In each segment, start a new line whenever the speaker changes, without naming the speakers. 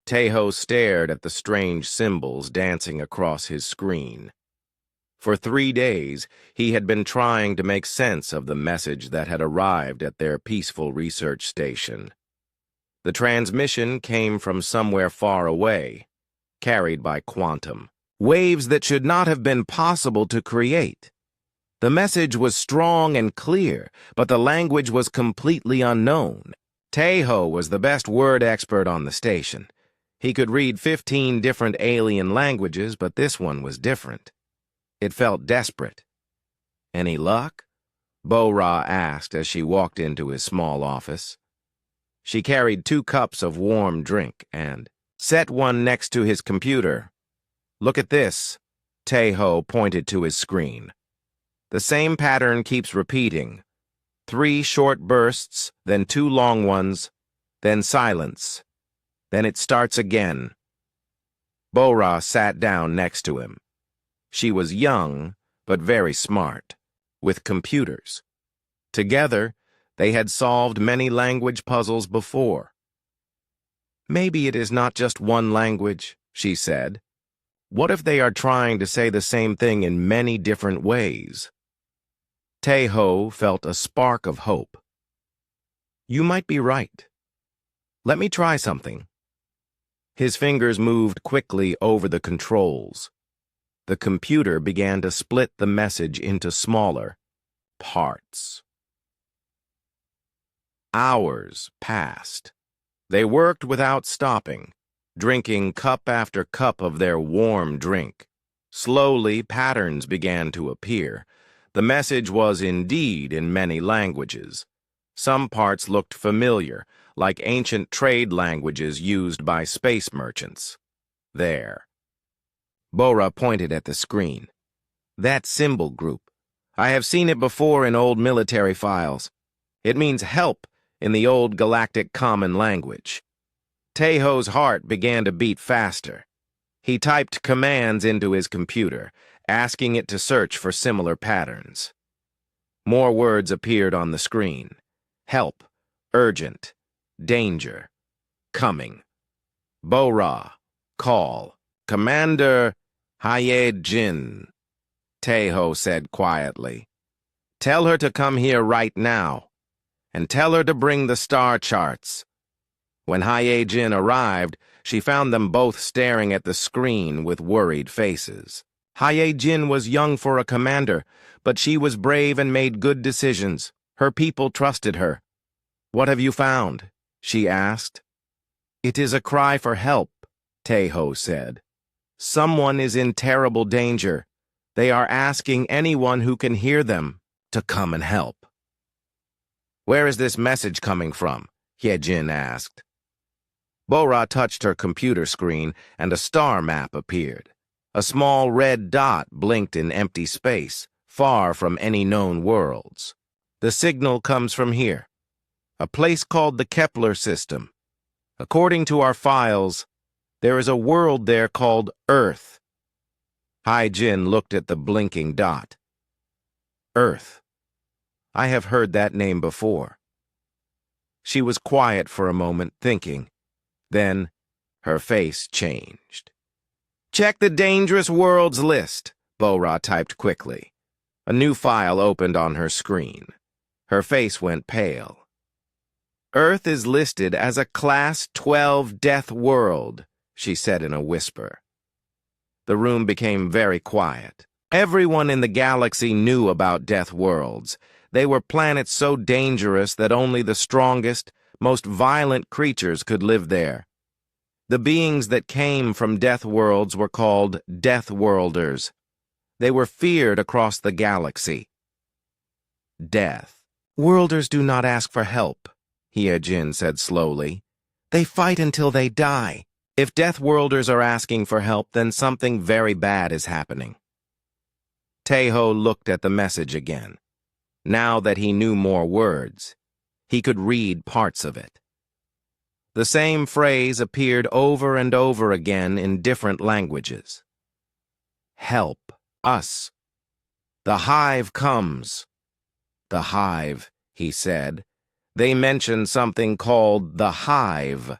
Tejo stared at the strange symbols dancing across his screen. For 3 days, he had been trying to make sense of the message that had arrived at their peaceful research station. The transmission came from somewhere far away, carried by quantum, waves that should not have been possible to create. The message was strong and clear, but the language was completely unknown. Tejo was the best word expert on the station. He could read 15 different alien languages, but this one was different. It felt desperate. "Any luck?" Bo-Ra asked as she walked into his small office. She carried 2 cups of warm drink and set one next to his computer. "Look at this." Tejo pointed to his screen. "The same pattern keeps repeating. 3 short bursts, then 2 long ones, then silence. Then it starts again." Bo-Ra sat down next to him. She was young, but very smart, with computers. Together, they had solved many language puzzles before. "Maybe it is not just one language," she said. "What if they are trying to say the same thing in many different ways?" Tejo felt a spark of hope. "You might be right. Let me try something." His fingers moved quickly over the controls. The computer began to split the message into smaller parts. Hours passed. They worked without stopping, drinking cup after cup of their warm drink. Slowly, patterns began to appear. The message was indeed in many languages. Some parts looked familiar, like ancient trade languages used by space merchants. There. Bo-Ra pointed at the screen. "That symbol group. I have seen it before in old military files. It means help in the old galactic common language." Tejo's heart began to beat faster. He typed commands into his computer, asking it to search for similar patterns. More words appeared on the screen. Help, urgent, danger, coming. Bo-Ra, call. "Commander Hyejin," Tejo said quietly. "Tell her to come here right now, and tell her to bring the star charts." When Hyejin arrived, she found them both staring at the screen with worried faces. Hyejin was young for a commander, but she was brave and made good decisions. Her people trusted her. "What have you found?" she asked. "It is a cry for help," Tejo said. "Someone is in terrible danger. They are asking anyone who can hear them to come and help." "Where is this message coming from?" Hyejin asked. Bo-Ra touched her computer screen, and a star map appeared. A small red dot blinked in empty space, far from any known worlds. "The signal comes from here, a place called the Kepler system. According to our files, there is a world there called Earth." Hyejin looked at the blinking dot. "Earth. I have heard that name before." She was quiet for a moment, thinking. Then, her face changed. "Check the dangerous worlds list," Bo-Ra typed quickly. A new file opened on her screen. Her face went pale. "Earth is listed as a Class 12 death world," she said in a whisper. The room became very quiet. Everyone in the galaxy knew about death worlds. They were planets so dangerous that only the strongest, most violent creatures could live there. The beings that came from death worlds were called Deathworlders. They were feared across the galaxy. Death. "Worlders do not ask for help," Hyejin said slowly. "They fight until they die. If Deathworlders are asking for help, then something very bad is happening." Tejo looked at the message again. Now that he knew more words, he could read parts of it. The same phrase appeared over and over again in different languages. "Help us. The hive comes." "The hive," he said. "They mentioned something called the hive."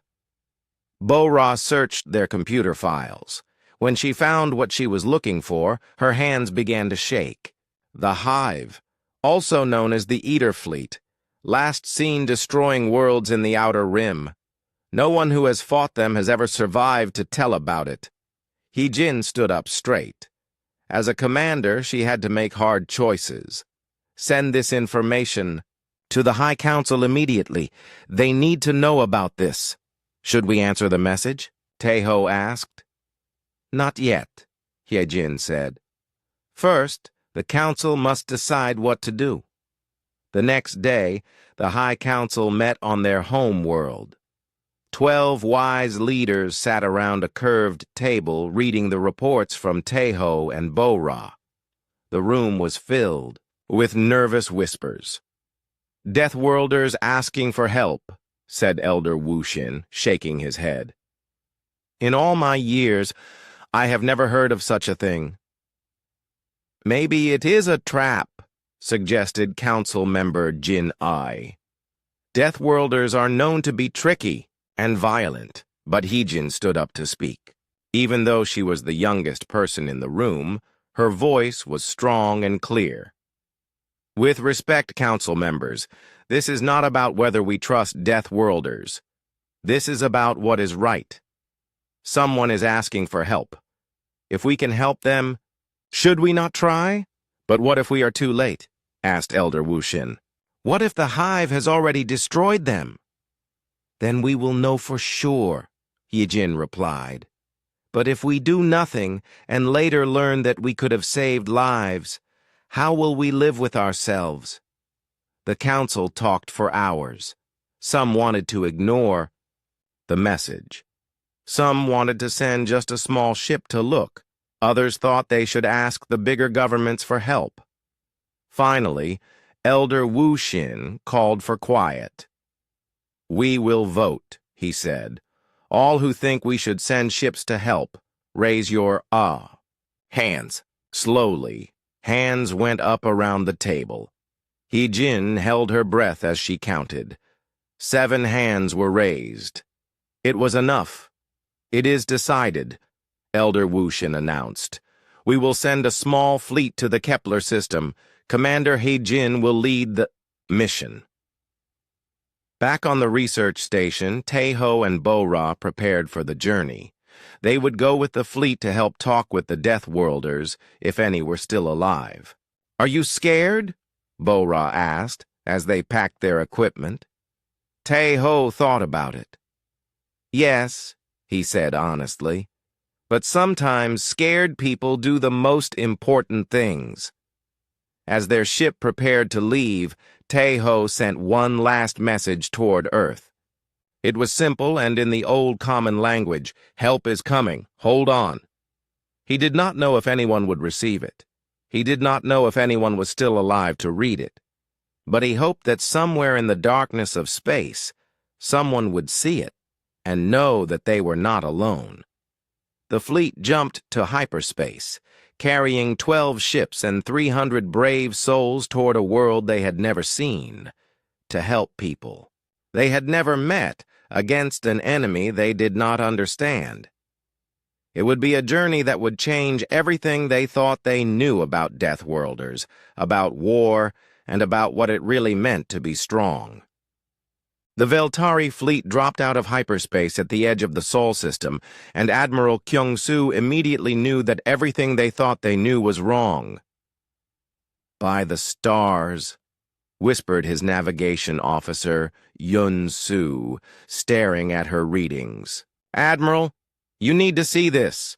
Bo-Ra searched their computer files. When she found what she was looking for, her hands began to shake. The Hive, also known as the Eater Fleet, last seen destroying worlds in the Outer Rim. No one who has fought them has ever survived to tell about it. He-Jin stood up straight. As a commander, she had to make hard choices. Send this information to the High Council immediately. They need to know about this. Should we answer the message? Taeho asked. Not yet, He-Jin said. First, the council must decide what to do. The next day, the High Council met on their home world. 12 wise leaders sat around a curved table reading the reports from Taeho and Bo-Ra. The room was filled with nervous whispers. Deathworlders asking for help, said Elder Wu-Shin, shaking his head. In all my years, I have never heard of such a thing. Maybe it is a trap, suggested Council Member Jin-ai. Deathworlders are known to be tricky and violent, but He-Jin stood up to speak. Even though she was the youngest person in the room, her voice was strong and clear. With respect, council members, this is not about whether we trust Deathworlders. This is about what is right. Someone is asking for help. If we can help them, should we not try? But what if we are too late? Asked Elder Wu-Shin. What if the Hive has already destroyed them? Then we will know for sure, He-Jin replied. But if we do nothing and later learn that we could have saved lives, how will we live with ourselves? The council talked for hours. Some wanted to ignore the message. Some wanted to send just a small ship to look. Others thought they should ask the bigger governments for help. Finally, Elder Wu-Shin called for quiet. We will vote, he said. All who think we should send ships to help, raise your hands. Slowly, hands went up around the table. He-Jin held her breath as she counted. 7 hands were raised. It was enough. It is decided, Elder Wu-Shin announced. We will send a small fleet to the Kepler system. Commander He-Jin will lead the mission. Back on the research station, Taeho and Bo-Ra prepared for the journey. They would go with the fleet to help talk with the Deathworlders, if any were still alive. Are you scared? Bo-Ra asked, as they packed their equipment. Taeho thought about it. Yes, he said honestly. But sometimes scared people do the most important things. As their ship prepared to leave, Taeho sent one last message toward Earth. It was simple and in the old common language, help is coming, hold on. He did not know if anyone would receive it. He did not know if anyone was still alive to read it. But he hoped that somewhere in the darkness of space, someone would see it and know that they were not alone. The fleet jumped to hyperspace, carrying 12 ships and 300 brave souls toward a world they had never seen, to help people they had never met against an enemy they did not understand. It would be a journey that would change everything they thought they knew about Deathworlders, about war, and about what it really meant to be strong. The Veltari fleet dropped out of hyperspace at the edge of the Sol system, and Admiral Kyung-soo immediately knew that everything they thought they knew was wrong. By the stars, whispered his navigation officer, Yun-soo, staring at her readings. Admiral, you need to see this.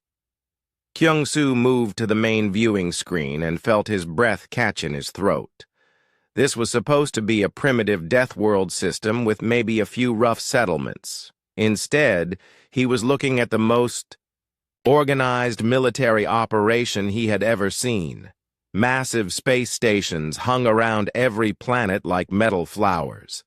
Kyung-soo moved to the main viewing screen and felt his breath catch in his throat. This was supposed to be a primitive death world system with maybe a few rough settlements. Instead, he was looking at the most organized military operation he had ever seen. Massive space stations hung around every planet like metal flowers.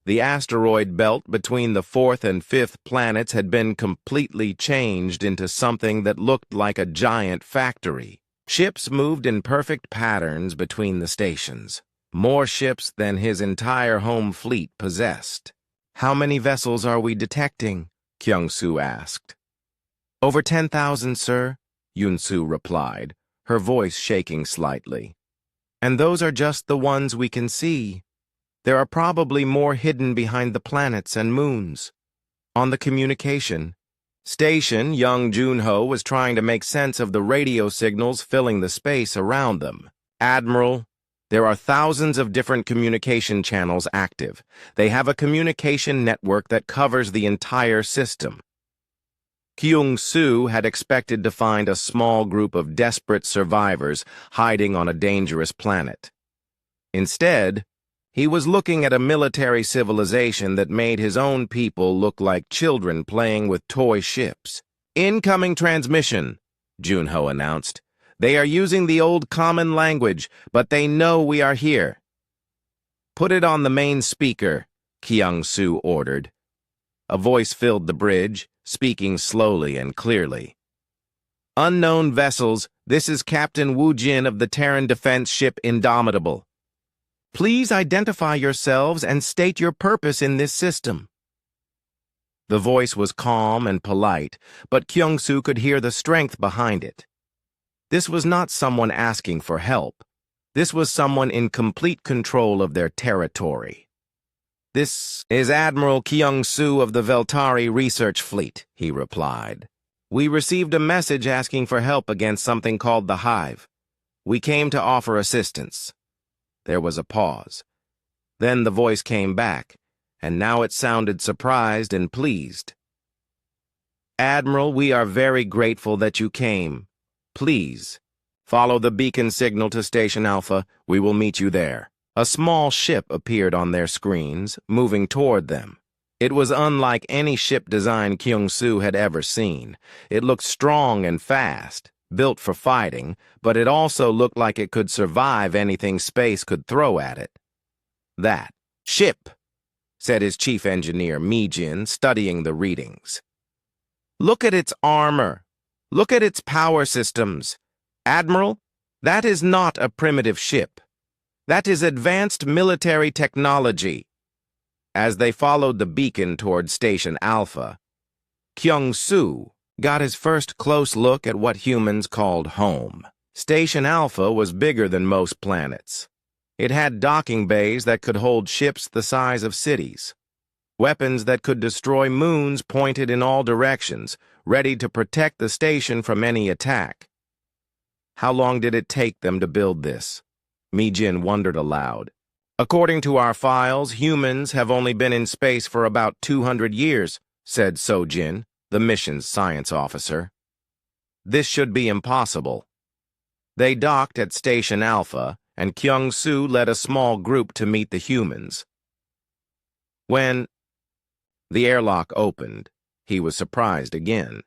The asteroid belt between the 4th and 5th planets had been completely changed into something that looked like a giant factory. Ships moved in perfect patterns between the stations. More ships than his entire home fleet possessed. How many vessels are we detecting? Kyung-soo asked. Over 10,000, sir, Yoon-soo replied, her voice shaking slightly. And those are just the ones we can see. There are probably more hidden behind the planets and moons. On the communication station, young Junho was trying to make sense of the radio signals filling the space around them. Admiral, there are thousands of different communication channels active. They have a communication network that covers the entire system. Kyung-soo had expected to find a small group of desperate survivors hiding on a dangerous planet. Instead, he was looking at a military civilization that made his own people look like children playing with toy ships. Incoming transmission, Junho announced. They are using the old common language, but they know we are here. Put it on the main speaker, Kyung-soo ordered. A voice filled the bridge, speaking slowly and clearly. Unknown vessels, this is Captain Woo Jin of the Terran defense ship Indomitable. Please identify yourselves and state your purpose in this system. The voice was calm and polite, but Kyung-soo could hear the strength behind it. This was not someone asking for help. This was someone in complete control of their territory. This is Admiral Kyung-soo of the Veltari Research Fleet, he replied. We received a message asking for help against something called the Hive. We came to offer assistance. There was a pause. Then the voice came back, and now it sounded surprised and pleased. Admiral, we are very grateful that you came. Please, follow the beacon signal to Station Alpha. We will meet you there. A small ship appeared on their screens, moving toward them. It was unlike any ship design Kyung-soo had ever seen. It looked strong and fast, built for fighting, but it also looked like it could survive anything space could throw at it. That ship, said his chief engineer, Mi-jin, studying the readings. Look at its armor. Look at its power systems. Admiral, that is not a primitive ship. That is advanced military technology. As they followed the beacon toward Station Alpha, Kyung-soo got his first close look at what humans called home. Station Alpha was bigger than most planets. It had docking bays that could hold ships the size of cities. Weapons that could destroy moons pointed in all directions, ready to protect the station from any attack. How long did it take them to build this? Mi-jin wondered aloud. According to our files, humans have only been in space for about 200 years, said So-jin, the mission's science officer. This should be impossible. They docked at Station Alpha, and Kyung-soo led a small group to meet the humans. When the airlock opened, he was surprised again.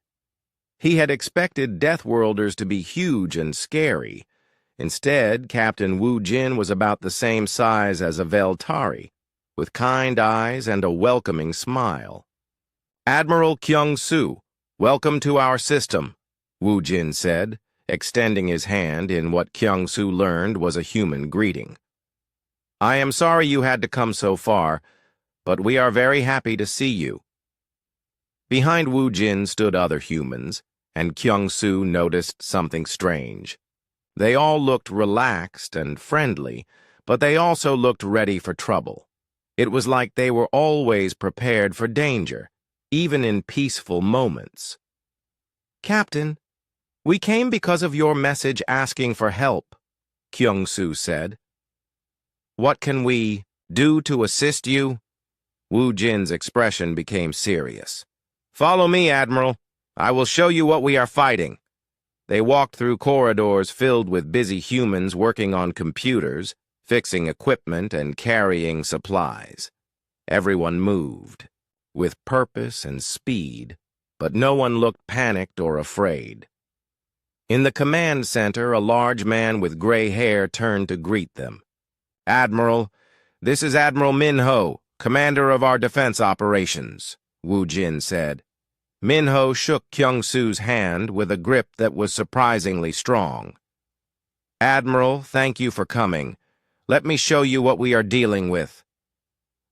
He had expected Deathworlders to be huge and scary. Instead, Captain Woo Jin was about the same size as a Veltari, with kind eyes and a welcoming smile. Admiral Kyung-soo, welcome to our system, Woo Jin said, extending his hand in what Kyung-soo learned was a human greeting. I am sorry you had to come so far, but we are very happy to see you. Behind Woo Jin stood other humans, and Kyung-soo noticed something strange. They all looked relaxed and friendly, but they also looked ready for trouble. It was like they were always prepared for danger, even in peaceful moments. Captain, we came because of your message asking for help, Kyung-soo said. What can we do to assist you? Woo Jin's expression became serious. Follow me, Admiral. I will show you what we are fighting. They walked through corridors filled with busy humans working on computers, fixing equipment, and carrying supplies. Everyone moved, with purpose and speed, but no one looked panicked or afraid. In the command center, a large man with gray hair turned to greet them. Admiral, this is Admiral Min-ho, commander of our defense operations, Woo Jin said. Min-ho shook Kyung-soo's hand with a grip that was surprisingly strong. Admiral, thank you for coming. Let me show you what we are dealing with.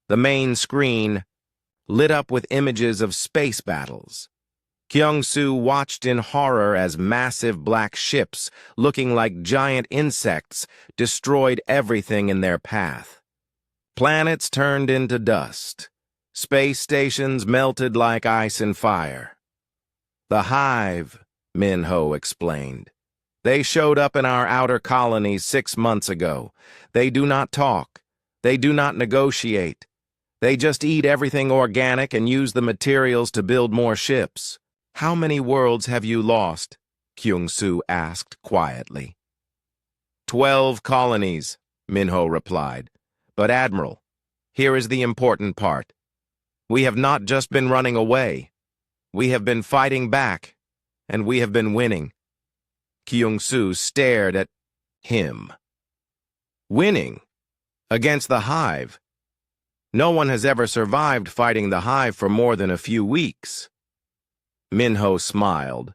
The main screen lit up with images of space battles. Kyung-soo watched in horror as massive black ships, looking like giant insects, destroyed everything in their path. Planets turned into dust. Space stations melted like ice and fire. "The Hive," Min-ho explained. "They showed up in our outer colonies 6 months ago. They do not talk. They do not negotiate. They just eat everything organic and use the materials to build more ships." "How many worlds have you lost?" Kyung-soo asked quietly. 12 colonies, Min-ho replied. "But Admiral, here is the important part. We have not just been running away. We have been fighting back, and we have been winning." Kyung-soo stared at him. "Winning? Against the Hive? No one has ever survived fighting the Hive for more than a few weeks." Min-ho smiled,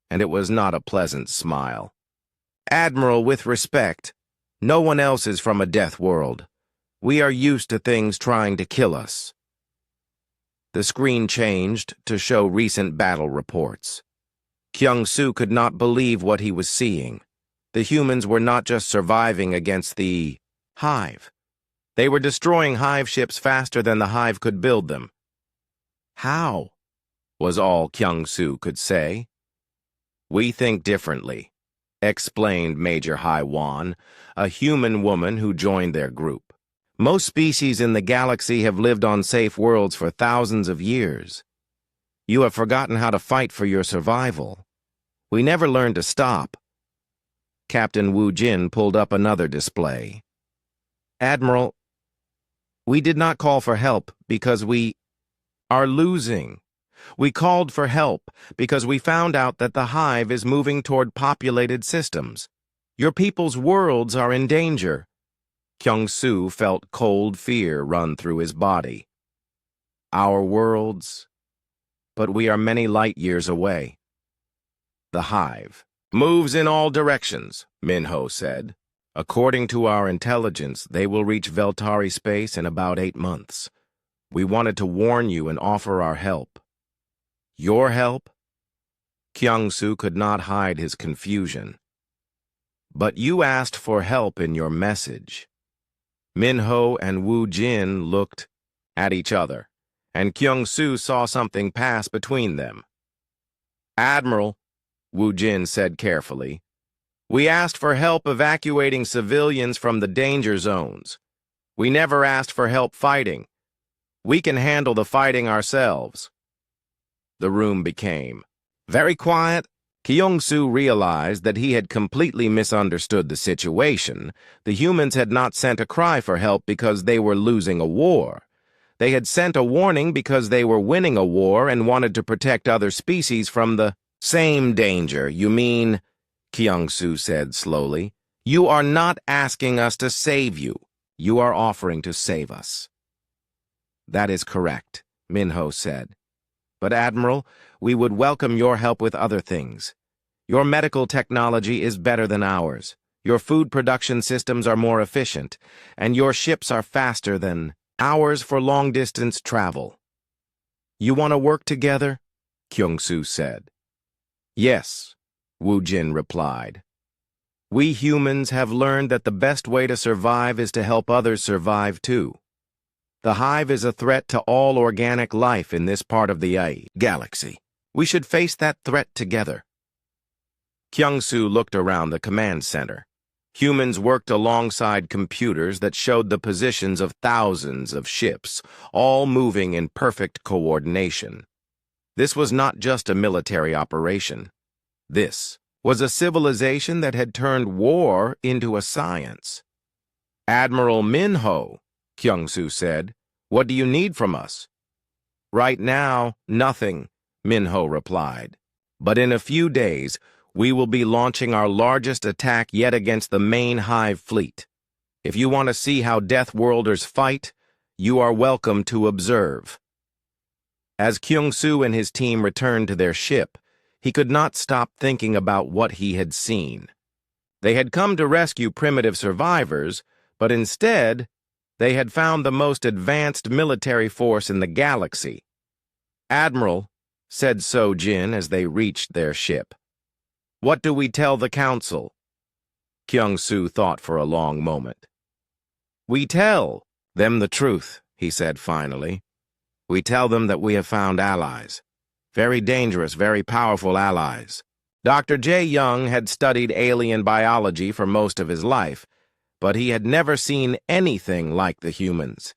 and it was not a pleasant smile. "Admiral, with respect, no one else is from a death world. We are used to things trying to kill us." The screen changed to show recent battle reports. Kyung-soo could not believe what he was seeing. The humans were not just surviving against the Hive. They were destroying Hive ships faster than the Hive could build them. "How?" was all Kyung-soo could say. "We think differently," explained Major Hai-wan, a human woman who joined their group. "Most species in the galaxy have lived on safe worlds for thousands of years. You have forgotten how to fight for your survival. We never learned to stop." Captain Woo Jin pulled up another display. "Admiral, we did not call for help because we are losing. We called for help because we found out that the Hive is moving toward populated systems. Your people's worlds are in danger." Kyung-soo felt cold fear run through his body. "Our worlds? But we are many light years away." "The Hive moves in all directions," Min-ho said. "According to our intelligence, they will reach Veltari space in about 8 months. We wanted to warn you and offer our help." "Your help?" Kyung-soo could not hide his confusion. "But you asked for help in your message." Min-ho and Woo Jin looked at each other, and Kyung-soo saw something pass between them. "Admiral," Woo Jin said carefully, "we asked for help evacuating civilians from the danger zones. We never asked for help fighting. We can handle the fighting ourselves." The room became very quiet. Kyung-soo realized that he had completely misunderstood the situation. The humans had not sent a cry for help because they were losing a war. They had sent a warning because they were winning a war and wanted to protect other species from the same danger. "You mean," Kyung-soo said slowly, "you are not asking us to save you. You are offering to save us." "That is correct," Min-ho said. "But Admiral, we would welcome your help with other things. Your medical technology is better than ours. Your food production systems are more efficient, and your ships are faster than ours for long-distance travel." "You want to work together?" Kyung-soo said. "Yes," Woo Jin replied. "We humans have learned that the best way to survive is to help others survive too. The Hive is a threat to all organic life in this part of the galaxy. We should face that threat together." Kyung-soo looked around the command center. Humans worked alongside computers that showed the positions of thousands of ships, all moving in perfect coordination. This was not just a military operation. This was a civilization that had turned war into a science. "Admiral Min-ho," Kyung-soo said, "what do you need from us?" "Right now, nothing," Min-ho replied. "But in a few days, we will be launching our largest attack yet against the main Hive fleet. If you want to see how Deathworlders fight, you are welcome to observe." As Kyung-soo and his team returned to their ship, he could not stop thinking about what he had seen. They had come to rescue primitive survivors, but instead, They had found the most advanced military force in the galaxy. "Admiral," said So-Jin as they reached their ship, "what do we tell the Council?" Kyung-Soo thought for a long moment. "We tell them the truth," he said finally. "We tell them that we have found allies. Very dangerous, very powerful allies." Dr. Jae Young had studied alien biology for most of his life, but he had never seen anything like the humans.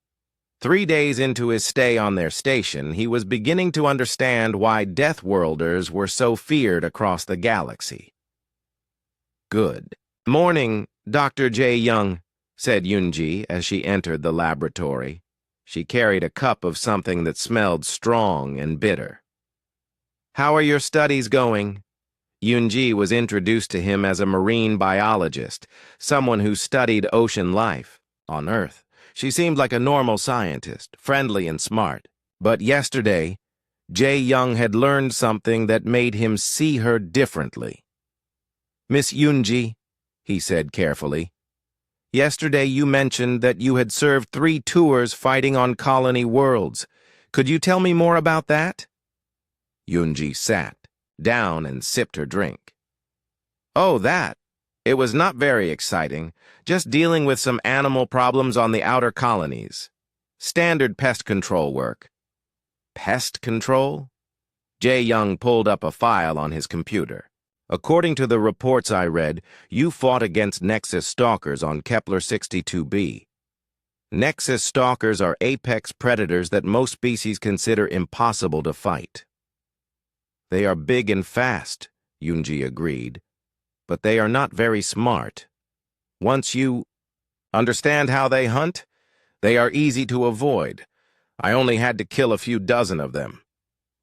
3 days into his stay on their station, he was beginning to understand why Deathworlders were so feared across the galaxy. "Good morning, Dr. Jae Young," said Yoonji as she entered the laboratory. She carried a cup of something that smelled strong and bitter. "How are your studies going?" Yoonji was introduced to him as a marine biologist, someone who studied ocean life on Earth. She seemed like a normal scientist, friendly and smart. But yesterday, Jae Young had learned something that made him see her differently. "Miss Yoonji," he said carefully, "yesterday you mentioned that you had served 3 tours fighting on colony worlds. Could you tell me more about that?" Yoonji sat down and sipped her drink. "Oh, that. It was not very exciting, just dealing with some animal problems on the outer colonies. Standard pest control work." "Pest control?" Jae Young pulled up a file on his computer. "According to the reports I read, you fought against Nexus stalkers on Kepler 62b. Nexus stalkers are apex predators that most species consider impossible to fight." "They are big and fast," Yoonji agreed, "but they are not very smart. Once you understand how they hunt, they are easy to avoid. I only had to kill a few dozen of them."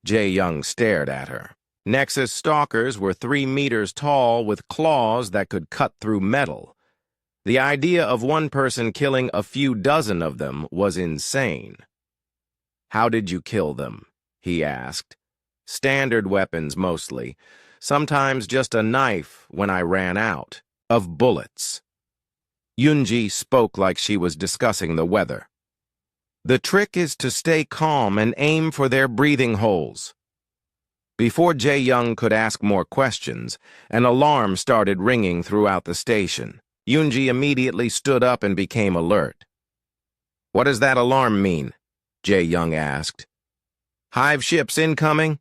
Jae Young stared at her. Nexus stalkers were 3 meters tall with claws that could cut through metal. The idea of one person killing a few dozen of them was insane. "How did you kill them?" he asked. "Standard weapons mostly. Sometimes just a knife when I ran out of bullets." Yoonji spoke like she was discussing the weather. "The trick is to stay calm and aim for their breathing holes." Before Jae Young could ask more questions, an alarm started ringing throughout the station. Yoonji immediately stood up and became alert. "What does that alarm mean?" Jae Young asked. "Hive ships incoming,"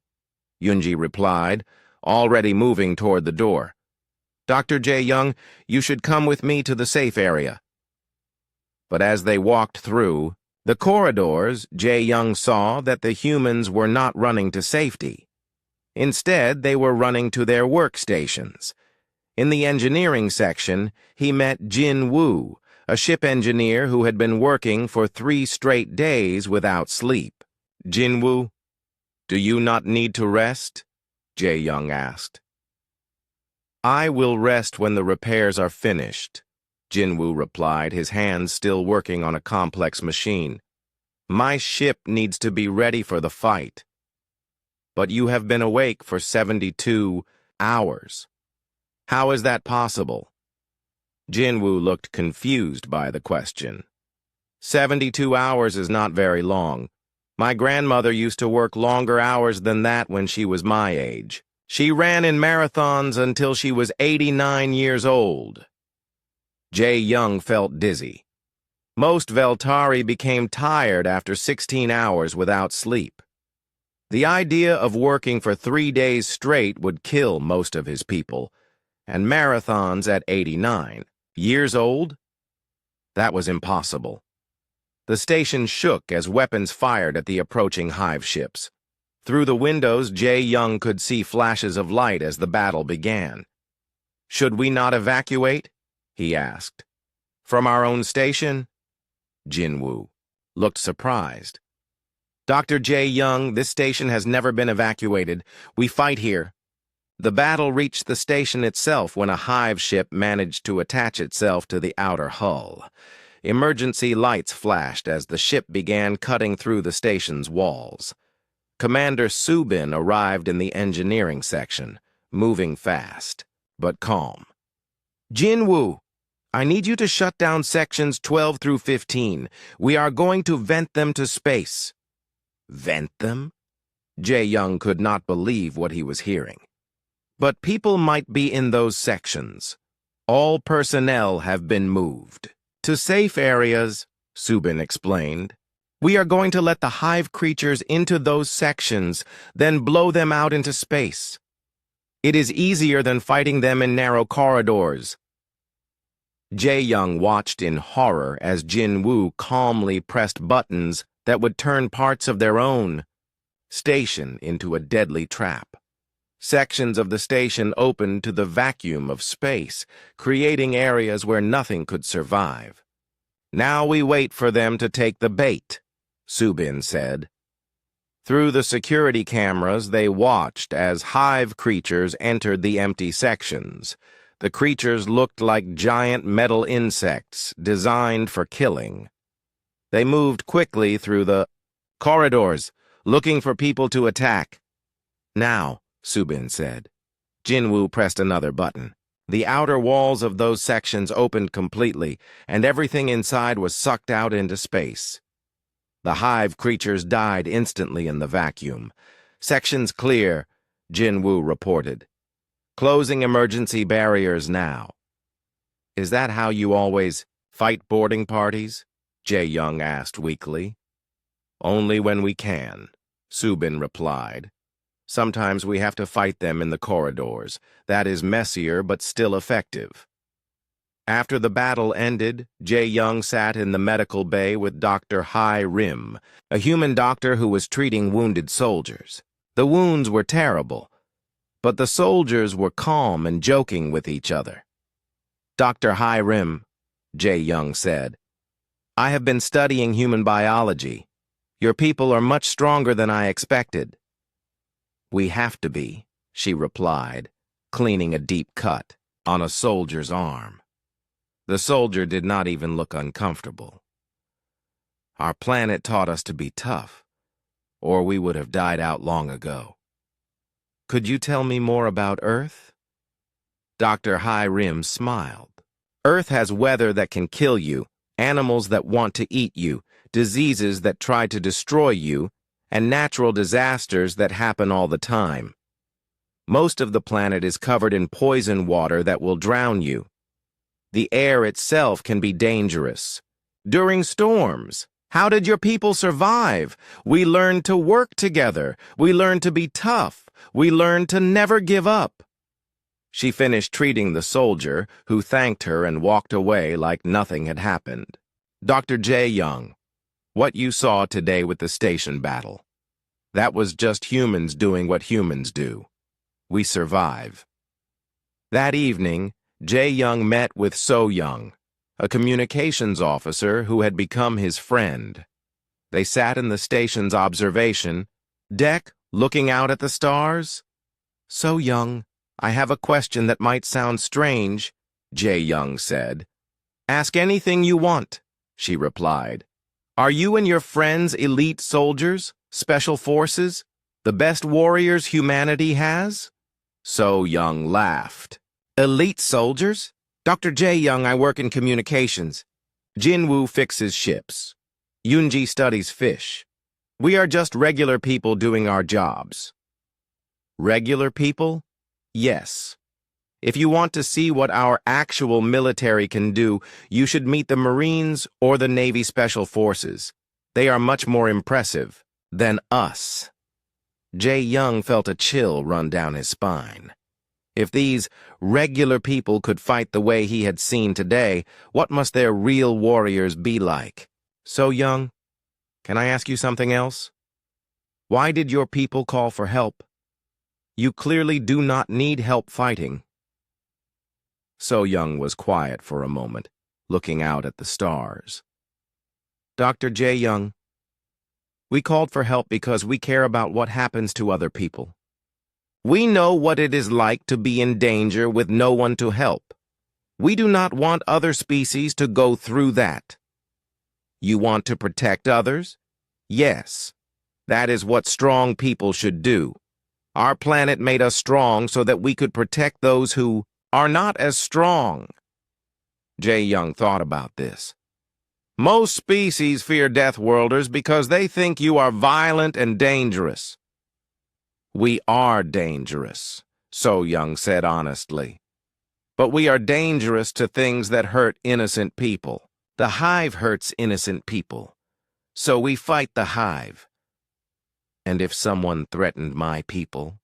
Yoonji replied, already moving toward the door. "Dr. Jae Young, you should come with me to the safe area." But as they walked through the corridors, Jae Young saw that the humans were not running to safety. Instead, they were running to their workstations. In the engineering section, he met Jin Woo, a ship engineer who had been working for 3 straight days without sleep. "Jin Woo, do you not need to rest?" Jae Young asked. "I will rest when the repairs are finished," Jin Woo replied, his hands still working on a complex machine. "My ship needs to be ready for the fight." "But you have been awake for 72 hours. How is that possible?" Jin Woo looked confused by the question. 72 hours is not very long. My grandmother used to work longer hours than that when she was my age. She ran in marathons until she was 89 years old." Jae Young felt dizzy. Most Veltari became tired after 16 hours without sleep. The idea of working for 3 days straight would kill most of his people, and marathons at 89 years old? That was impossible. The station shook as weapons fired at the approaching hive ships. Through the windows, Jae Young could see flashes of light as the battle began. "Should we not evacuate?" he asked. "From our own station?" Jin Woo looked surprised. "Dr. Jae Young, this station has never been evacuated. We fight here." The battle reached the station itself when a hive ship managed to attach itself to the outer hull. Emergency lights flashed as the ship began cutting through the station's walls. Commander Subin arrived in the engineering section, moving fast, but calm. "Jin Woo, I need you to shut down sections 12 through 15. We are going to vent them to space. Vent them? Jae-young could not believe what he was hearing. But people might be in those sections. All personnel have been moved. To safe areas, Subin explained. We are going to let the hive creatures into those sections, then blow them out into space. It is easier than fighting them in narrow corridors. Jae-young watched in horror as Jin-woo calmly pressed buttons that would turn parts of their own station into a deadly trap. Sections of the station opened to the vacuum of space, creating areas where nothing could survive. Now we wait for them to take the bait, Subin said. Through the security cameras, they watched as hive creatures entered the empty sections. The creatures looked like giant metal insects designed for killing. They moved quickly through the corridors, looking for people to attack. Now, Subin said. Jin-woo pressed another button. The outer walls of those sections opened completely, and everything inside was sucked out into space. The hive creatures died instantly in the vacuum. Sections clear, Jin-woo reported. Closing emergency barriers now. Is that how you always fight boarding parties? Jae-young asked weakly. Only when we can, Subin replied. Sometimes we have to fight them in the corridors. That is messier but still effective. After the battle ended, Jae-young sat in the medical bay with Dr. Hai-rim, a human doctor who was treating wounded soldiers. The wounds were terrible, but the soldiers were calm and joking with each other. Dr. Hai-rim, Jae-young said, I have been studying human biology. Your people are much stronger than I expected. We have to be, she replied, cleaning a deep cut on a soldier's arm. The soldier did not even look uncomfortable. Our planet taught us to be tough, or we would have died out long ago. Could you tell me more about Earth? Dr. Hai-rim smiled. Earth has weather that can kill you, animals that want to eat you, diseases that try to destroy you, and natural disasters that happen all the time. Most of the planet is covered in poison water that will drown you. The air itself can be dangerous. During storms, how did your people survive? We learned to work together. We learned to be tough. We learned to never give up. She finished treating the soldier, who thanked her and walked away like nothing had happened. Dr. Jae-young, what you saw today with the station battle, that was just humans doing what humans do. We survive. That evening, Jae-young met with So-young, a communications officer who had become his friend. They sat in the station's observation deck, looking out at the stars. So-young, I have a question that might sound strange, Jae-young said. Ask anything you want, she replied. Are you and your friends elite soldiers, special forces, the best warriors humanity has? So-young laughed. Elite soldiers? Dr. Jae-young, I work in communications. Jin-woo fixes ships. Yoonji studies fish. We are just regular people doing our jobs. Regular people? Yes. If you want to see what our actual military can do, you should meet the Marines or the Navy Special Forces. They are much more impressive than us. Jae-young felt a chill run down his spine. If these regular people could fight the way he had seen today, what must their real warriors be like? So-young, can I ask you something else? Why did your people call for help? You clearly do not need help fighting. So-young was quiet for a moment, looking out at the stars. Dr. Jae-young, we called for help because we care about what happens to other people. We know what it is like to be in danger with no one to help. We do not want other species to go through that. You want to protect others? Yes. That is what strong people should do. Our planet made us strong so that we could protect those who are not as strong. Jae-young thought about this. Most species fear Deathworlders because they think you are violent and dangerous. We are dangerous, So-young said honestly. But we are dangerous to things that hurt innocent people. The hive hurts innocent people, so we fight the hive. And if someone threatened my people?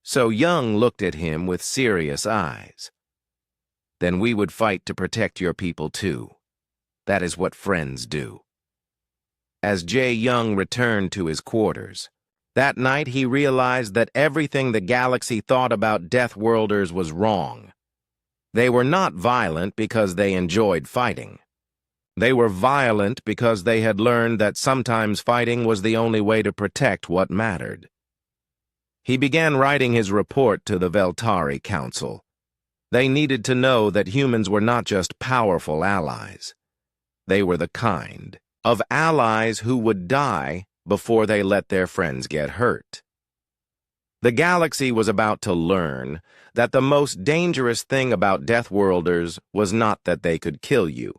So-young looked at him with serious eyes. Then we would fight to protect your people too. That is what friends do. As Jae-young returned to his quarters, that night he realized that everything the galaxy thought about Deathworlders was wrong. They were not violent because they enjoyed fighting. They were violent because they had learned that sometimes fighting was the only way to protect what mattered. He began writing his report to the Veltari Council. They needed to know that humans were not just powerful allies. They were the kind of allies who would die before they let their friends get hurt. The galaxy was about to learn that the most dangerous thing about Deathworlders was not that they could kill you.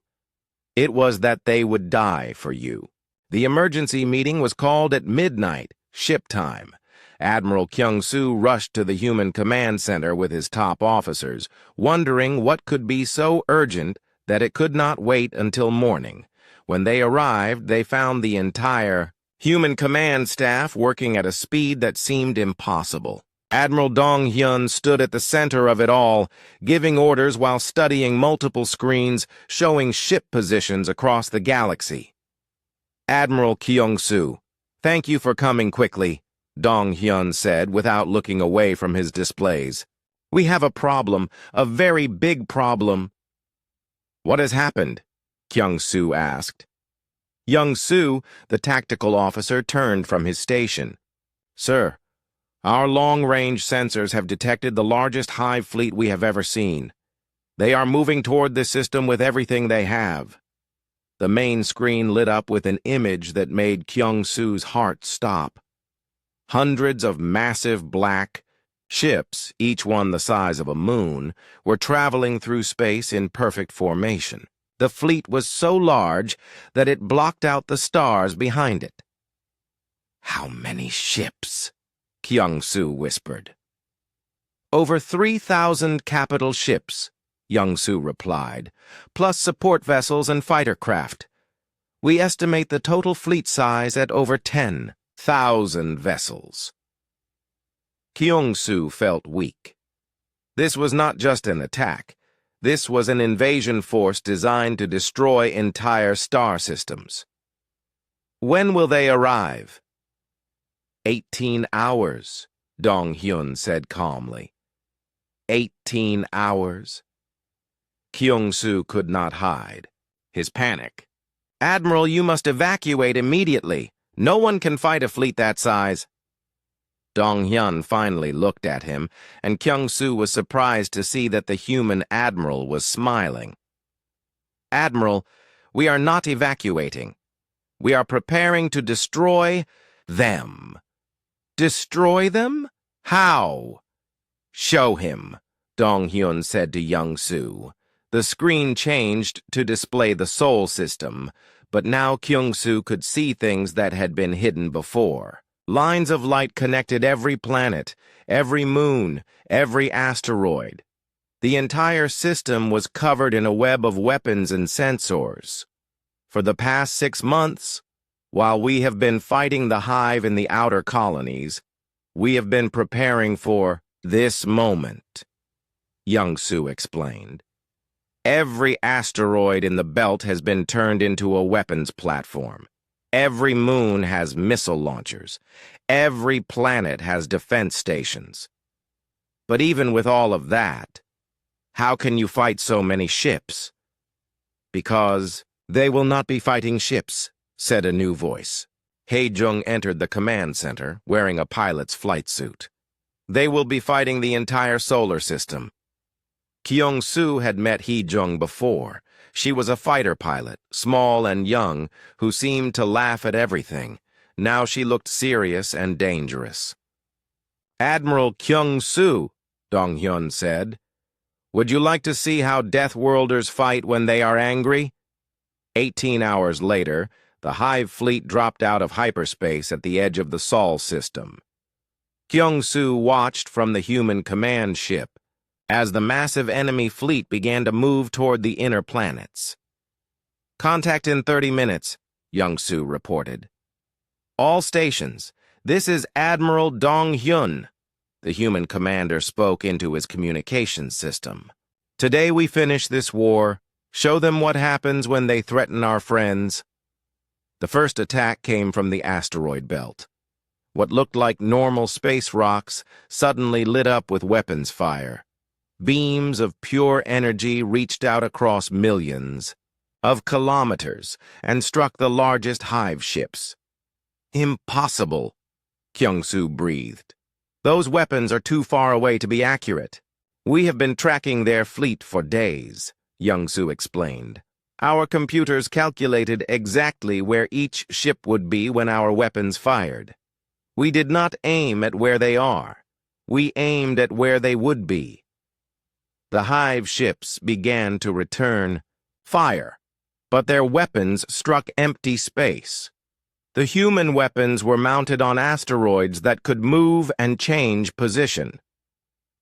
It was that they would die for you. The emergency meeting was called at midnight, ship time. Admiral Kyung-soo rushed to the Human Command Center with his top officers, wondering what could be so urgent that it could not wait until morning. When they arrived, they found the entire Human Command staff working at a speed that seemed impossible. Admiral Dong-hyun stood at the center of it all, giving orders while studying multiple screens showing ship positions across the galaxy. Admiral Kyung-soo, thank you for coming quickly, Dong-hyun said without looking away from his displays. We have a problem, a very big problem. What has happened? Kyung-soo asked. Young-soo, the tactical officer, turned from his station. Sir, our long-range sensors have detected the largest hive fleet we have ever seen. They are moving toward this system with everything they have. The main screen lit up with an image that made Kyung-soo's heart stop. Hundreds of massive black ships, each one the size of a moon, were traveling through space in perfect formation. The fleet was so large that it blocked out the stars behind it. How many ships? Kyung-soo whispered. Over 3,000 capital ships, Young-soo replied, plus support vessels and fighter craft. We estimate the total fleet size at over 10,000 vessels. Kyung-soo felt weak. This was not just an attack. This was an invasion force designed to destroy entire star systems. When will they arrive? 18 hours, Dong-hyun said calmly. 18 hours. Kyung-soo could not hide his panic. Admiral, you must evacuate immediately. No one can fight a fleet that size. Dong-hyun finally looked at him, and Kyung-soo was surprised to see that the human admiral was smiling. Admiral, we are not evacuating. We are preparing to destroy them. Destroy them? How? Show him, Dong-hyun said to Young-soo. The screen changed to display the Sol system, but now Kyung-soo could see things that had been hidden before. Lines of light connected every planet, every moon, every asteroid. The entire system was covered in a web of weapons and sensors. For the past 6 months, while we have been fighting the hive in the outer colonies, we have been preparing for this moment, Young-soo explained. Every asteroid in the belt has been turned into a weapons platform. Every moon has missile launchers. Every planet has defense stations. But even with all of that, how can you fight so many ships? Because they will not be fighting ships, said a new voice. Hae-jung entered the command center, wearing a pilot's flight suit. They will be fighting the entire solar system. Kyung-soo had met Hae-jung before. She was a fighter pilot, small and young, who seemed to laugh at everything. Now she looked serious and dangerous. Admiral Kyung-soo, Dong-hyun said. Would you like to see how Deathworlders fight when they are angry? 18 hours later, the Hive fleet dropped out of hyperspace at the edge of the Sol system. Kyung-soo watched from the human command ship as the massive enemy fleet began to move toward the inner planets. "Contact in 30 minutes, Kyung-soo reported. "All stations, this is Admiral Dong-hyun," the human commander spoke into his communications system. "Today we finish this war. Show them what happens when they threaten our friends." The first attack came from the asteroid belt. What looked like normal space rocks suddenly lit up with weapons fire. Beams of pure energy reached out across millions of kilometers and struck the largest Hive ships. "Impossible," Kyung-soo breathed. "Those weapons are too far away to be accurate." "We have been tracking their fleet for days," Kyung-soo explained. "Our computers calculated exactly where each ship would be when our weapons fired. We did not aim at where they are. We aimed at where they would be." The Hive ships began to return fire, but their weapons struck empty space. The human weapons were mounted on asteroids that could move and change position.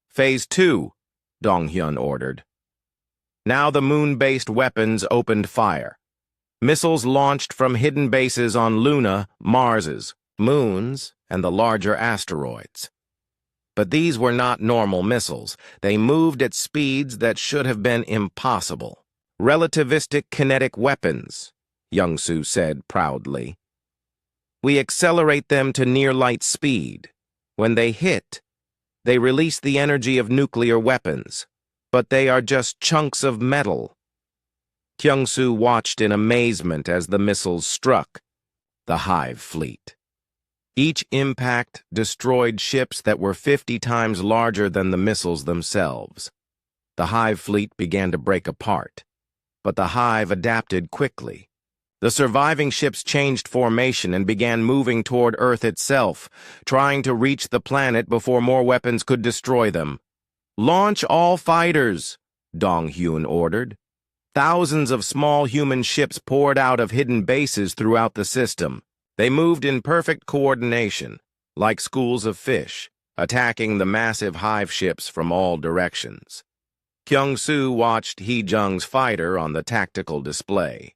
"Phase 2, Dong-hyun ordered. Now the moon-based weapons opened fire. Missiles launched from hidden bases on Luna, Mars's, moons, and the larger asteroids. But these were not normal missiles. They moved at speeds that should have been impossible. "Relativistic kinetic weapons," Kyung-soo said proudly. "We accelerate them to near-light speed. When they hit, they release the energy of nuclear weapons, but they are just chunks of metal." Kyung-soo watched in amazement as the missiles struck the Hive fleet. Each impact destroyed ships that were 50 times larger than the missiles themselves. The Hive fleet began to break apart, but the Hive adapted quickly. The surviving ships changed formation and began moving toward Earth itself, trying to reach the planet before more weapons could destroy them. "Launch all fighters," Dong-hyun ordered. Thousands of small human ships poured out of hidden bases throughout the system. They moved in perfect coordination, like schools of fish, attacking the massive Hive ships from all directions. Kyung-soo watched Hee-jung's fighter on the tactical display.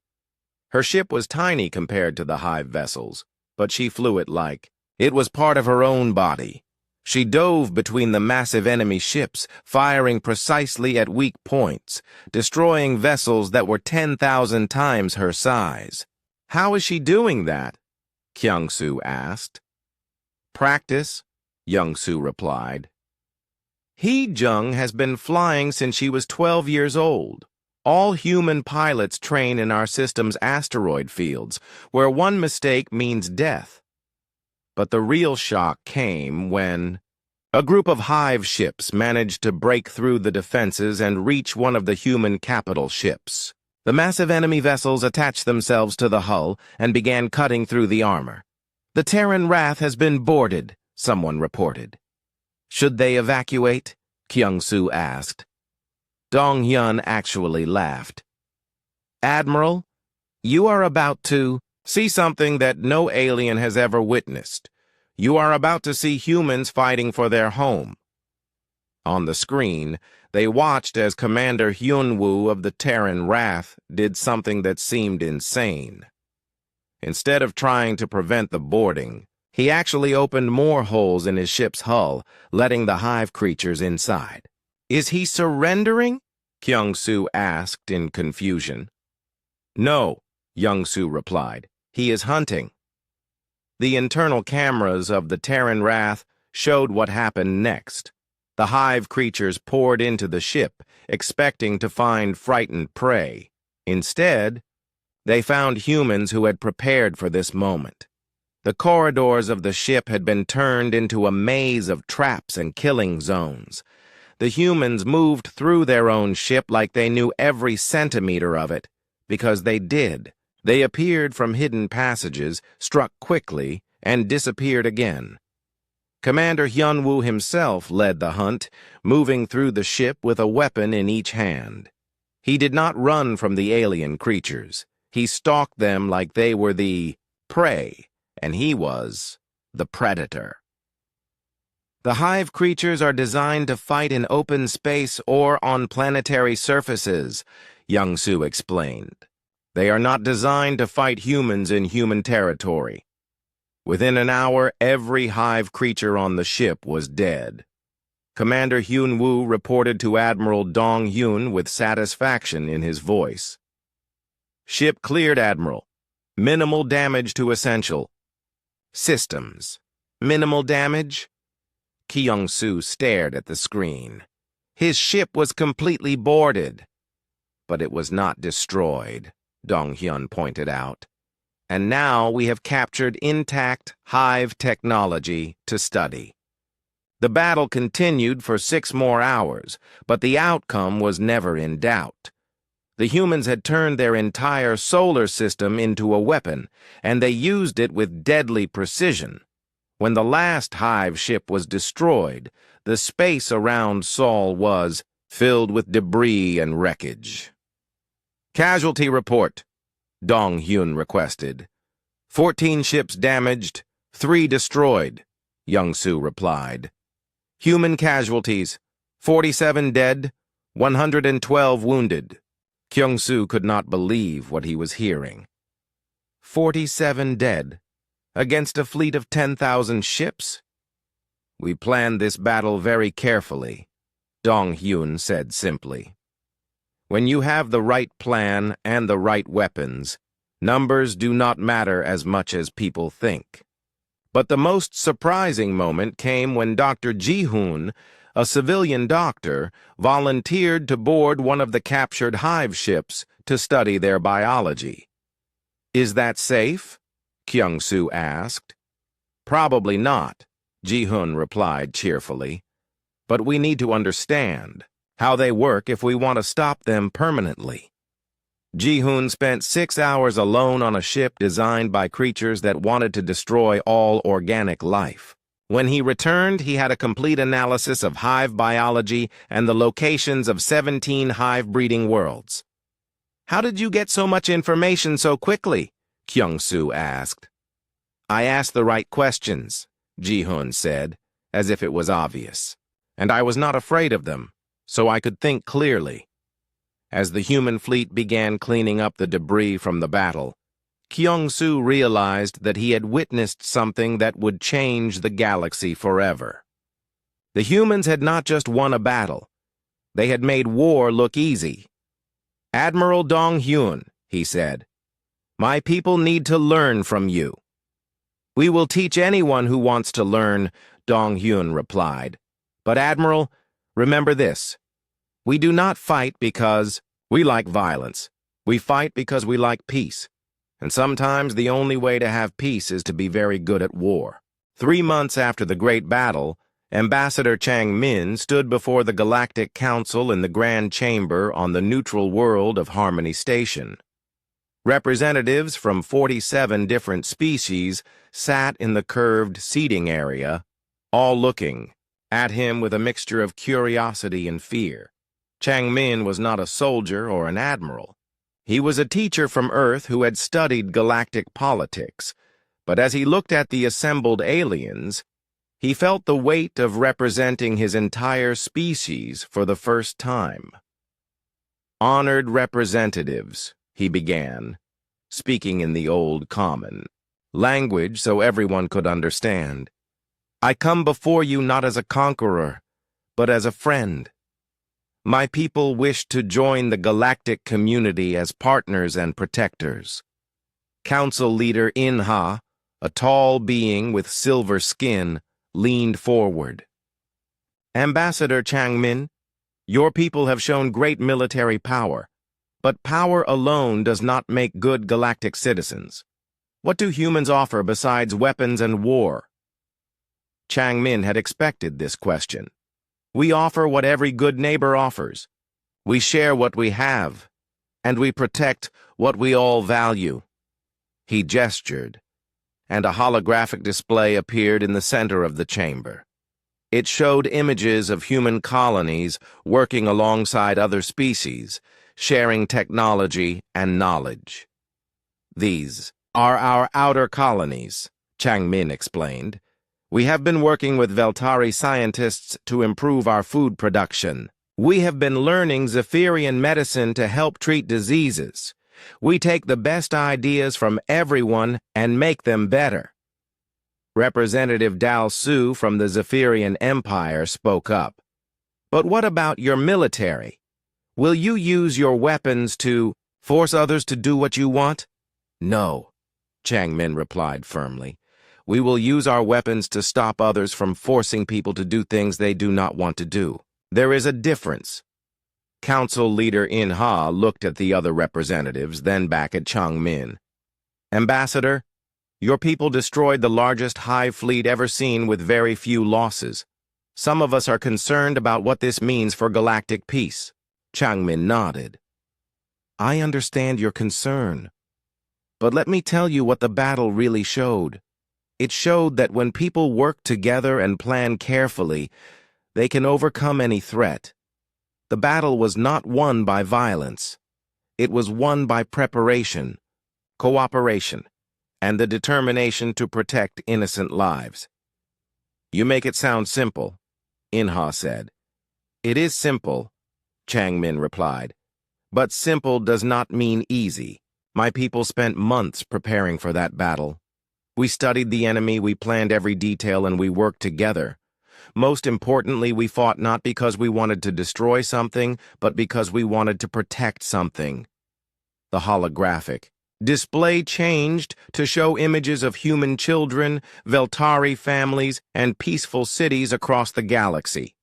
Her ship was tiny compared to the Hive vessels, but she flew it like it was part of her own body. She dove between the massive enemy ships, firing precisely at weak points, destroying vessels that were 10,000 times her size. "How is she doing that?" Kyung-soo asked. "Practice," Kyung-soo replied. "Hee-jung has been flying since she was 12 years old. All human pilots train in our system's asteroid fields, where one mistake means death." But the real shock came when a group of Hive ships managed to break through the defenses and reach one of the human capital ships. The massive enemy vessels attached themselves to the hull and began cutting through the armor. "The Terran Wrath has been boarded," someone reported. "Should they evacuate?" Kyung-soo asked. Dong-hyun actually laughed. "Admiral, you are about to see something that no alien has ever witnessed. You are about to see humans fighting for their home." On the screen, they watched as Commander Hyun-woo of the Terran Wrath did something that seemed insane. Instead of trying to prevent the boarding, he actually opened more holes in his ship's hull, letting the Hive creatures inside. "Is he surrendering?" Kyung-soo asked in confusion. "No," Kyung-soo replied. "He is hunting." The internal cameras of the Terran Wrath showed what happened next. The Hive creatures poured into the ship, expecting to find frightened prey. Instead, they found humans who had prepared for this moment. The corridors of the ship had been turned into a maze of traps and killing zones. The humans moved through their own ship like they knew every centimeter of it, because they did. They appeared from hidden passages, struck quickly, and disappeared again. Commander Hyunwoo himself led the hunt, moving through the ship with a weapon in each hand. He did not run from the alien creatures. He stalked them like they were the prey, and he was the predator. The hive creatures are designed to fight in open space or on planetary surfaces, Young-soo explained. They are not designed to fight humans in human territory. Within an hour, every hive creature on the ship was dead. Commander Hyun-woo reported to Admiral Dong-hyun with satisfaction in his voice. Ship cleared, Admiral. Minimal damage to essential systems. Minimal damage? Kyung-soo stared at the screen. His ship was completely boarded. But it was not destroyed, Dong-hyun pointed out. And now we have captured intact hive technology to study. The battle continued for 6 more hours, but the outcome was never in doubt. The humans had turned their entire solar system into a weapon, and they used it with deadly precision. When the last hive ship was destroyed, the space around Seoul was filled with debris and wreckage. Casualty report, Dong-hyun requested. 14 ships damaged, 3 destroyed, Young-soo replied. Human casualties, 47 dead, 112 wounded. Kyung-soo could not believe what he was hearing. 47 dead, against a fleet of 10,000 ships? We planned this battle very carefully, Dong-hyun said simply. When you have the right plan and the right weapons, numbers do not matter as much as people think. But the most surprising moment came when Dr. Ji-hoon, a civilian doctor, volunteered to board one of the captured hive ships to study their biology. Is that safe? Kyung-soo asked. Probably not, Ji-hoon replied cheerfully. But we need to understand how they work if we want to stop them permanently. Ji-hoon spent 6 hours alone on a ship designed by creatures that wanted to destroy all organic life. When he returned, he had a complete analysis of hive biology and the locations of 17 hive-breeding worlds. How did you get so much information so quickly? Kyung-soo asked. I asked the right questions, Ji-hoon said, as if it was obvious. And I was not afraid of them, so I could think clearly. As the human fleet began cleaning up the debris from the battle, Kyung-soo realized that he had witnessed something that would change the galaxy forever. The humans had not just won a battle. They had made war look easy. Admiral Dong-hyun, he said, my people need to learn from you. We will teach anyone who wants to learn, Dong-hyun replied. But Admiral, remember this. We do not fight because we like violence. We fight because we like peace. And sometimes the only way to have peace is to be very good at war. 3 months after the Great Battle, Ambassador Chang Min stood before the Galactic Council in the Grand Chamber on the neutral world of Harmony Station. Representatives from 47 different species sat in the curved seating area, all looking at him with a mixture of curiosity and fear. Chang Min was not a soldier or an admiral. He was a teacher from Earth who had studied galactic politics, but as he looked at the assembled aliens, he felt the weight of representing his entire species for the first time. Honored representatives, he began, speaking in the old common language so everyone could understand. I come before you not as a conqueror, but as a friend. My people wish to join the galactic community as partners and protectors. Council leader In-ha, a tall being with silver skin, leaned forward. Ambassador Chang Min, your people have shown great military power, but power alone does not make good galactic citizens. What do humans offer besides weapons and war? Chang Min had expected this question. We offer what every good neighbor offers. We share what we have, and we protect what we all value. He gestured, and a holographic display appeared in the center of the chamber. It showed images of human colonies working alongside other species, sharing technology and knowledge. "These are our outer colonies," Changmin explained. "We have been working with Veltari scientists to improve our food production. We have been learning Zephyrian medicine to help treat diseases. We take the best ideas from everyone and make them better." Representative Dal Su from the Zephyrian Empire spoke up. "But what about your military? Will you use your weapons to force others to do what you want?" "No," Changmin replied firmly. "We will use our weapons to stop others from forcing people to do things they do not want to do. There is a difference." Council leader In Ha looked at the other representatives, then back at Changmin. "Ambassador, your people destroyed the largest hive fleet ever seen with very few losses. Some of us are concerned about what this means for galactic peace." Changmin nodded. "I understand your concern. But let me tell you what the battle really showed. It showed that when people work together and plan carefully, they can overcome any threat. The battle was not won by violence. It was won by preparation, cooperation, and the determination to protect innocent lives." "You make it sound simple," In Ha said. "It is simple," Changmin replied. "But simple does not mean easy. My people spent months preparing for that battle. We studied the enemy, we planned every detail, and we worked together. Most importantly, we fought not because we wanted to destroy something, but because we wanted to protect something." The holographic display changed to show images of human children, Veltari families, and peaceful cities across the galaxy.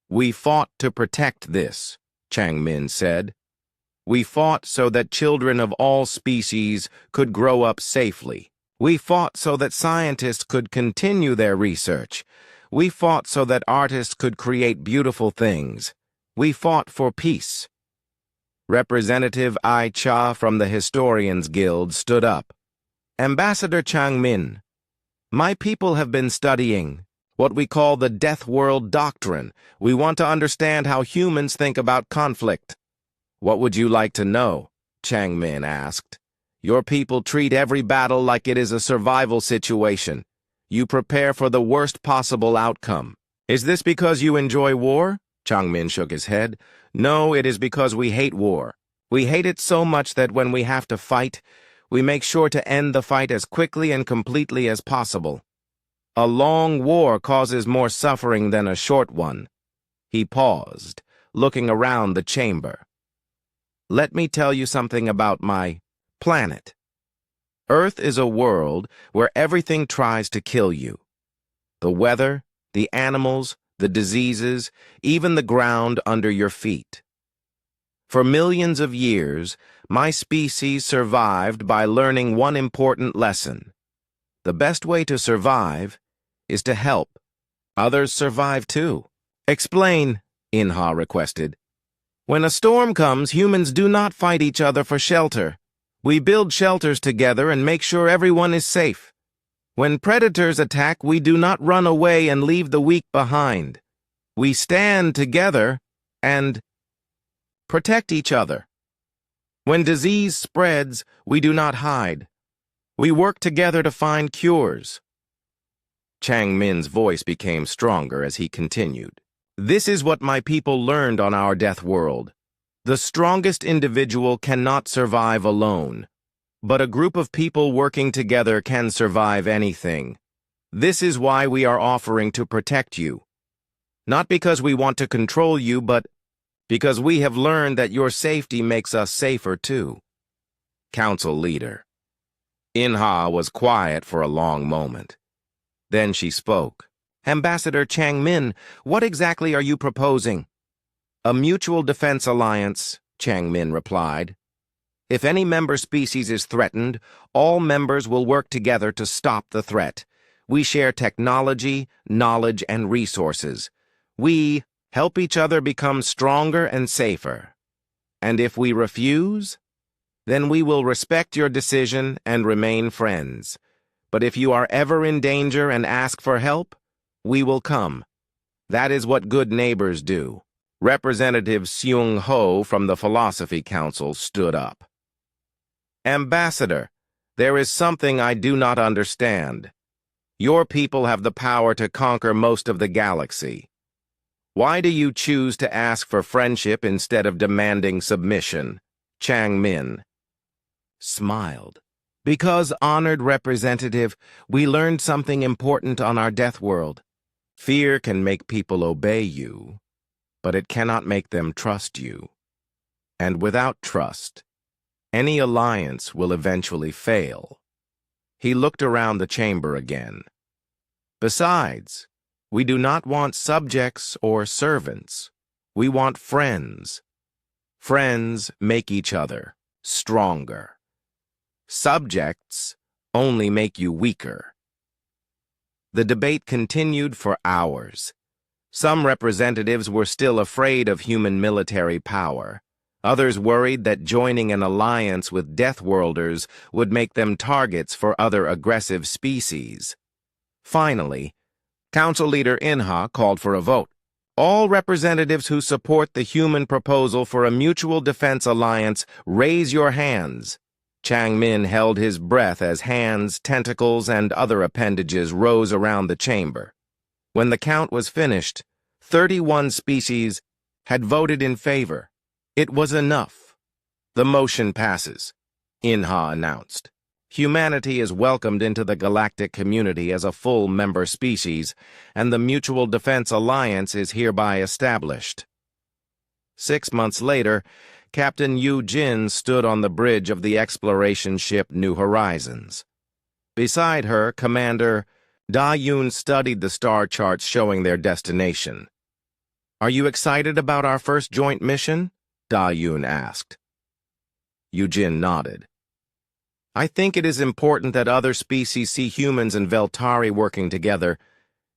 "We fought to protect this," Changmin said. "We fought so that children of all species could grow up safely. We fought so that scientists could continue their research. We fought so that artists could create beautiful things. We fought for peace." Representative Ai Cha from the Historians Guild stood up. "Ambassador Changmin, my people have been studying what we call the Death World Doctrine. We want to understand how humans think about conflict." "What would you like to know?" Changmin asked. "Your people treat every battle like it is a survival situation. You prepare for the worst possible outcome. Is this because you enjoy war?" Changmin shook his head. "No, it is because we hate war. We hate it so much that when we have to fight, we make sure to end the fight as quickly and completely as possible. A long war causes more suffering than a short one." He paused, looking around the chamber. "Let me tell you something about my planet. Earth is a world where everything tries to kill you. The weather, the animals, the diseases, even the ground under your feet. For millions of years, my species survived by learning one important lesson. The best way to survive is to help others survive too." "Explain," In Ha requested. "When a storm comes, humans do not fight each other for shelter. We build shelters together and make sure everyone is safe. When predators attack, we do not run away and leave the weak behind. We stand together and protect each other. When disease spreads, we do not hide. We work together to find cures." Changmin's voice became stronger as he continued. "This is what my people learned on our death world. The strongest individual cannot survive alone, but a group of people working together can survive anything. This is why we are offering to protect you. Not because we want to control you, but because we have learned that your safety makes us safer too." Council leader In Ha was quiet for a long moment. Then she spoke. "Ambassador Changmin, what exactly are you proposing?" "A mutual defense alliance," Changmin replied. "If any member species is threatened, all members will work together to stop the threat. We share technology, knowledge, and resources. We help each other become stronger and safer. And if we refuse, then we will respect your decision and remain friends. But if you are ever in danger and ask for help, we will come. That is what good neighbors do. Representative Seung Ho from the Philosophy Council stood up. Ambassador, there is something I do not understand. Your people have the power to conquer most of the galaxy. Why do you choose to ask for friendship instead of demanding submission? Chang Min smiled. Because, honored representative, we learned something important on our death world. Fear can make people obey you, but it cannot make them trust you. And without trust, any alliance will eventually fail. He looked around the chamber again. Besides, we do not want subjects or servants. We want friends. Friends make each other stronger. Subjects only make you weaker. The debate continued for hours. Some representatives were still afraid of human military power. Others worried that joining an alliance with Deathworlders would make them targets for other aggressive species. Finally, Council Leader Inha called for a vote. All representatives who support the human proposal for a mutual defense alliance, raise your hands. Chang Min held his breath as hands, tentacles, and other appendages rose around the chamber. When the count was finished, 31 species had voted in favor. It was enough. The motion passes, Inha announced. Humanity is welcomed into the galactic community as a full member species, and the Mutual Defense Alliance is hereby established. 6 months later, Captain Yu Jin stood on the bridge of the exploration ship New Horizons. Beside her, Commander Da Yun studied the star charts showing their destination. "Are you excited about our first joint mission?" Da Yun asked. Yu Jin nodded. "I think it is important that other species see humans and Veltari working together.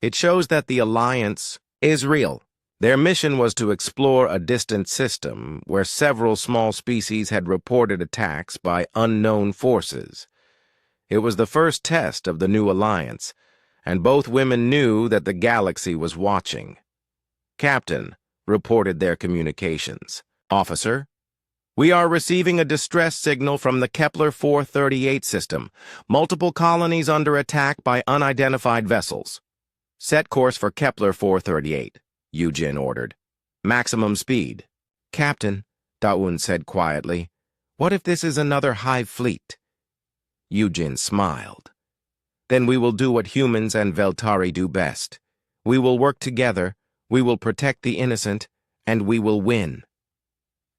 It shows that the alliance is real." Their mission was to explore a distant system where several small species had reported attacks by unknown forces. It was the first test of the new alliance, and both women knew that the galaxy was watching. "Captain," reported their communications. "Officer, we are receiving a distress signal from the Kepler 438 system. Multiple colonies under attack by unidentified vessels. Set course for Kepler 438. Yu Jin ordered. "Maximum speed." "Captain," Daun said quietly, "what if this is another hive fleet?" Yu Jin smiled. "Then we will do what humans and Veltari do best. We will work together, we will protect the innocent, and we will win."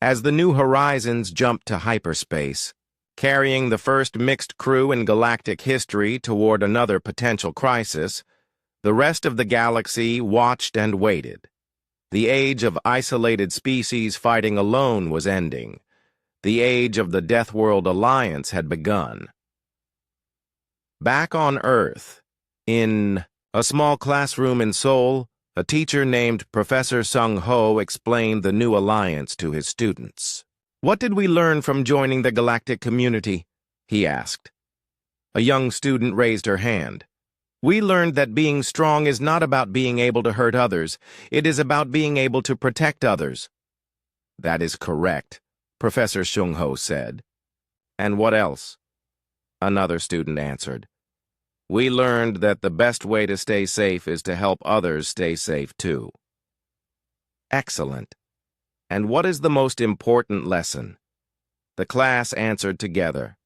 As the New Horizons jumped to hyperspace, carrying the first mixed crew in galactic history toward another potential crisis, the rest of the galaxy watched and waited. The age of isolated species fighting alone was ending. The age of the Deathworld Alliance had begun. Back on Earth, in a small classroom in Seoul, a teacher named Professor Sung Ho explained the new alliance to his students. "What did we learn from joining the galactic community?" he asked. A young student raised her hand. "We learned that being strong is not about being able to hurt others. It is about being able to protect others." "That is correct," Professor Sung Ho said. "And what else?" Another student answered. "We learned that the best way to stay safe is to help others stay safe too." "Excellent. And what is the most important lesson?" The class answered together.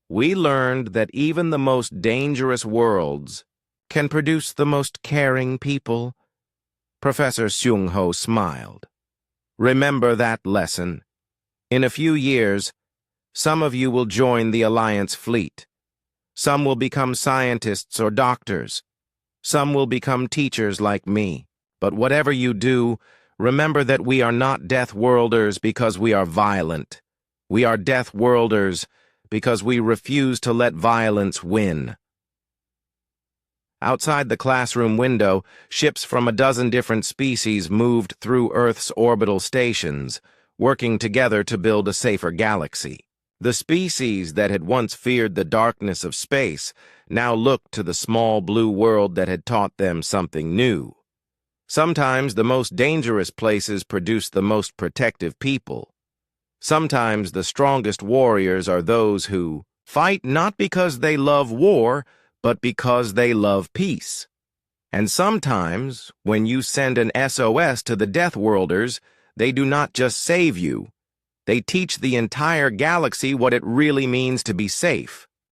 "We learned that even the most dangerous worlds can produce the most caring people." Professor Sung Ho smiled. "Remember that lesson. In a few years, some of you will join the Alliance fleet. Some will become scientists or doctors. Some will become teachers like me. But whatever you do, remember that we are not Deathworlders because we are violent. We are Deathworlders because we refuse to let violence win." Outside the classroom window, ships from a dozen different species moved through Earth's orbital stations, working together to build a safer galaxy. The species that had once feared the darkness of space now looked to the small blue world that had taught them something new. Sometimes the most dangerous places produce the most protective people. Sometimes the strongest warriors are those who fight not because they love war, but because they love peace. And sometimes, when you send an SOS to the Deathworlders, they do not just save you. They teach the entire galaxy what it really means to be safe.